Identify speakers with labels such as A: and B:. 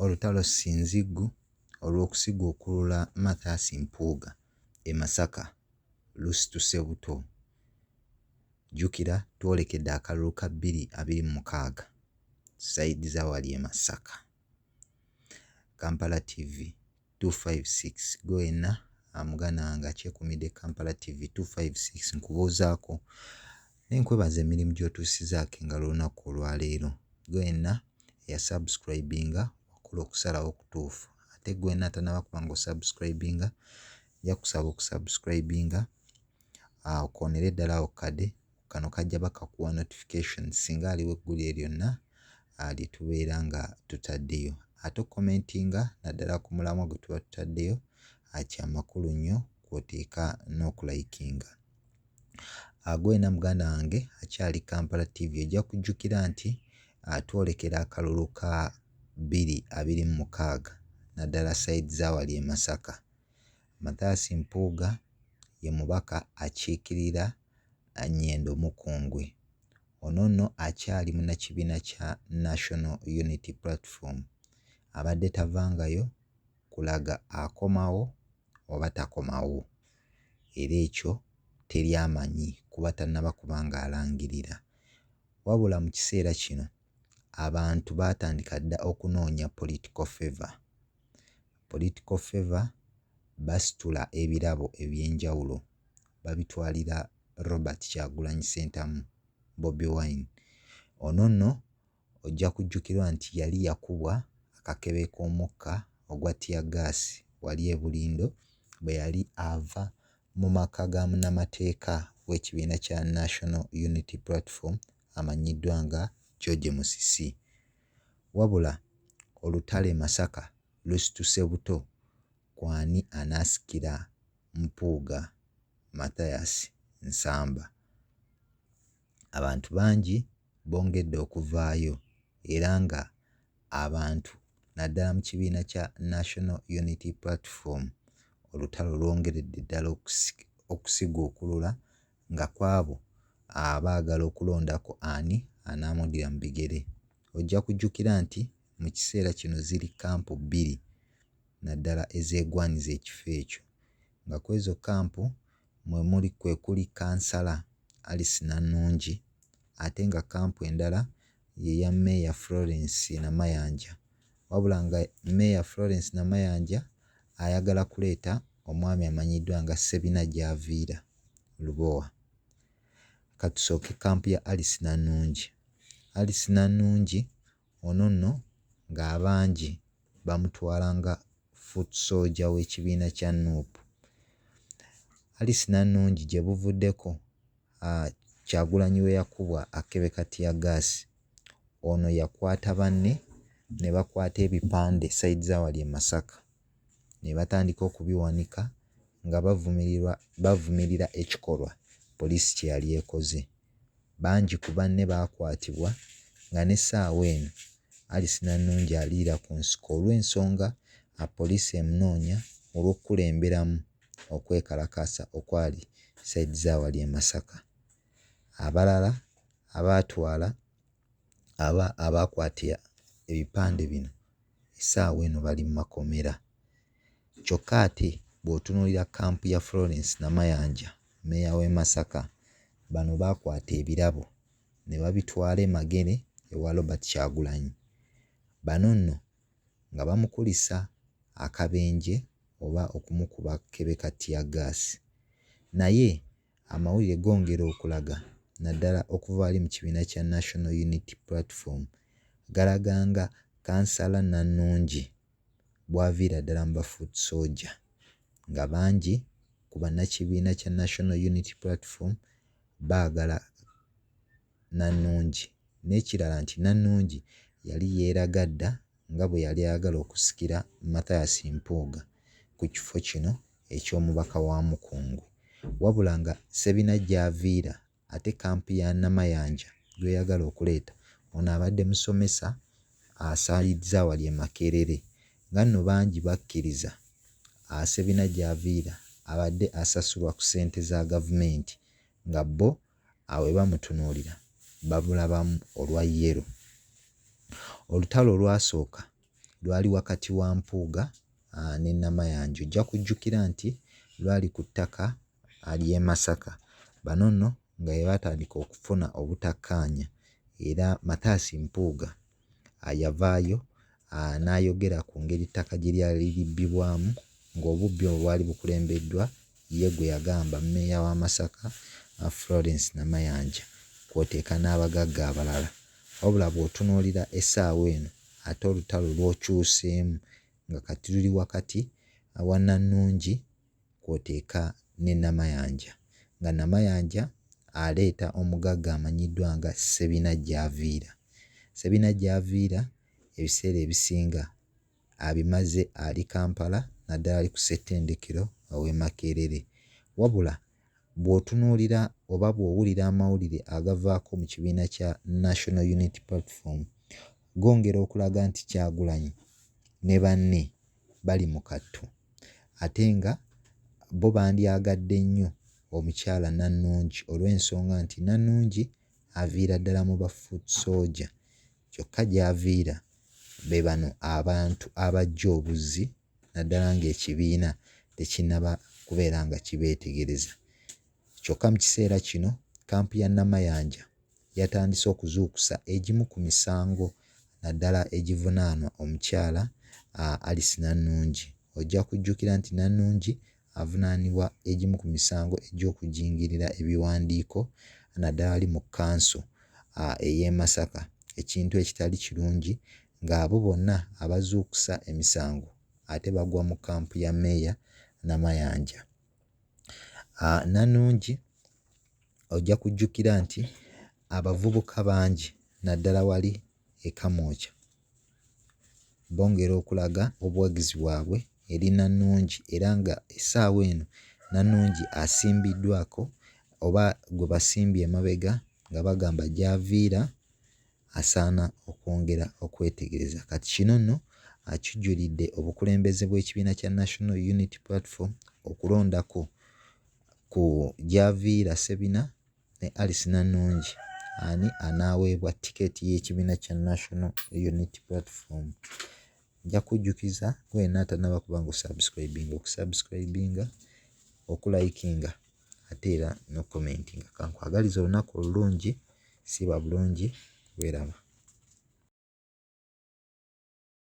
A: olutalo Sinziggu olw'okusiga okulula Mathias Mpuuga e Masaka lusituse buto. Jjukira twolekedde akalulu ka 2026 sayidi za wali e Masaka. Kampala TV 256 gwena amugana wange akyekuumidde Kampala TV 256 nkubuuzaako nenkwebaza emirimu gy'otuusizaako engalo olunaku olwaleero. Gwena eyasubscribinga wakola okusalawo okutuufu, ate gwena atanaba kuba ng'osubscribinga nja kusaba okusubscribinga okoonere ddala awo kade kano kajja bakakuwa notification singa aliwo eggulire lyonna lye tubeera nga tutaddeyo, ate commentinga naddala ku mulamwa gwe tuba tutaddeyo kyamakulu nnyo kw'oteeka n'okulayikinga. Gwena muganda wange akyali Kampala TV ojja kujjukira nti twolekera akalulu ka 2026 naddala sayidi za wali e Masaka. Mathias Mpuuga ye mubaka akiikirira Nnyendo Mukungwe. Ono nno akyali munnakibiina kya National Unity Platform. Abadde tavangayo kulaga akomawo oba takomawo. Era ekyo teri amanyi kuba tannaba kubanga alangirira. Wabula mu kiseera kino abantu baatandika dda okunoonya political favor. Political favor basitula ebirabo eby'enjawulo babitwalira Robert Kyagulanyi Ssentamu, Bobi Wine. Ono nno ojja kujjukirwa nti yali yakubwa akakebe k'omukka ogwa tiyagaasi wali e Bulindo bwe yali ava mu maka ga munnamateeka w'ekibiina kya National Unity Platform amanyiddwa nga George Musisi. Wabula olutalo e Masaka lusituse buto ku ani anaasikira Mpuuga Mathias Nsamba. Abantu bangi bongedde okuvaayo era nga abantu naddala mu kibiina kya National Unity Platform olutalo lwongeredde ddala okusiga okulula nga kwabo abaagala okulondako ani anaamuddira mu bigere. Ojja kujjukira nti mu kiseera kino ziri kampu 2 naddala ezeegwaniza ekifo ekyo, nga kwezo kampu kwe kuli kansala Alice Nannungi ate nga kampu endala ye ya Mayor Florence Namayanja. Wabula nga Mayor Florence Namayanja ayagala kuleeta omwami amanyiddwa nga Ssebinajja Aviira Lubowa. Katusooke kampu ya Alice Nannungi. Alice Nannungi ono nno ng'abangi bamutwala nga foot soldier w'ekibiina kya NUP. Alice Nannungi gye buvuddeko Kyagulanyi we yakubwa akebe ka tiyagaasi, ono yakwata banne ne bakwata ebipande sayidi za wali e Masaka ne batandika okubiwanika nga bavumirira ekikolwa poliisi kye yali ekoze. Bangi ku banne baakwatibwa nga n'essaawa eno Alice Nannungi aliira ku nsiko olw'ensonga poliisi emunoonya olw'okukulemberamu okwekalakaasa okwali sayidi za wali e Masaka. Abalala abaatwala abaakwata ebipande bino essaawa eno bali mu makomera. Kyokka ate bw'otunuulira kampu ya Florence Namayanja Meeya w'e Masaka, bano baakwata ebirabo ne babitwala Magere ewa Robert Kyagulanyi. Bano nno nga bamukulisa akabenje oba okumukuba akakebe ka tiyagaasi. Naye amawulire gongera okulaga naddala okuva ali mu kibiina kya National Unity Platform galaga nga kansala Nannungi bw'aviira ddala mu bafoot soldier, nga bangi ku bannakibiina kya National Unity Platform baagala Nannungi, n'ekirala nti Nannungi yali yeeraga dda nga bwe yali ayagala okusikira Mathias Mpuuga ku kifo kino eky'omubaka wa Mukungwe. Wabula nga Ssebinajja Aviira ate kampu ya Namayanja gweyagala okuleeta, ono abadde musomesa sayidi za wali e Makerere, nga nno bangi bakkiriza Ssebinajja Aviira abadde asasulwa ku ssente za gavumenti nga bo awe bamutunuulira babulabamu olwa yero. Olutalo olwasooka lwali wakati wa Mpuuga ne Namayanja. Ojja kujjukira nti lwali ku ttaka ly'e Masaka. Bano nno nga bwe baatandika okufuna obutakkaanya era Mathias Mpuuga yavaayo n'ayogera ku ngeri ettaka gye lyali libbibwamu ng'obubbi obwo bwali bukulembeddwa ye gwe yagamba mmeeya wa Masaka Florence Namayanja kw'oteeka n'abagagga abalala. Wabula bw'otunuulira essaawa eno ate olutalo lw'okyuseemu nga kati luli wakati wa Nannungi kw'oteeka ne Namayanja, nga Namayanja aleeta omugagga amanyiddwa nga Ssebinajjaaviira. Ssebinajjaaviira ebiseera ebisinga abimaze ali Kampala naddala ali ku ssettendekero ow'e Makerere. Wabula bw'otunuulira oba bw'owulira amawulire agavaako mu kibiina kya National Unity Platform gongera okulaga nti Kyagulanyi ne banne bali mu kattu ate nga bo bandyagadde nnyo omukyala Nannungi olw'ensonga nti Nannungi aviira ddala mu ba foot soldier, kyokka gy'aviira be bano abantu abajja obuzzi naddala ng'ekibiina tekinnaba kubeera nga kibeetegereza. Kyokka mu kiseera kino kkampu ya Namayanja yatandise okuzuukusa egimu ku misango naddala egivunaanwa omukyala Alice Nannungi. Ojja kujjukira nti Nannungi avunaanibwa egimu ku misango egy'okujingirira ebiwandiiko naddala ali mu kkanso ey'e Masaka, ekintu ekitali kirungi ng'abo bonna abazuukusa emisango ate bagwa mu kkampu ya Mmeeya Namayanja. Nannungi ojja kujjukira nti abavubuka bangi naddala wali e Kamwokya bongera okulaga obuwagizi bwabwe eri Nannungi era nga essaawa eno Nannungi asimbiddwako oba gwe basimbye emabega nga bagamba gy'aviira asaana okwongera okwetegereza. Kati kino nno kijjulidde obukulembeze bw'ekibiina kya National Unity Platform okulondako ku gy'aviira Ssebina ne Alice Nannungi ani anaaweebwa tikeeti y'ekibiina kya National Unity Platform. Nja kujjukiza gwenna atannaba kuba ng'osubscribinga, okulayikinga ate era n'okukomentinga. Kankwagaliza olunaku olulungi, siba bulungi, weeraba.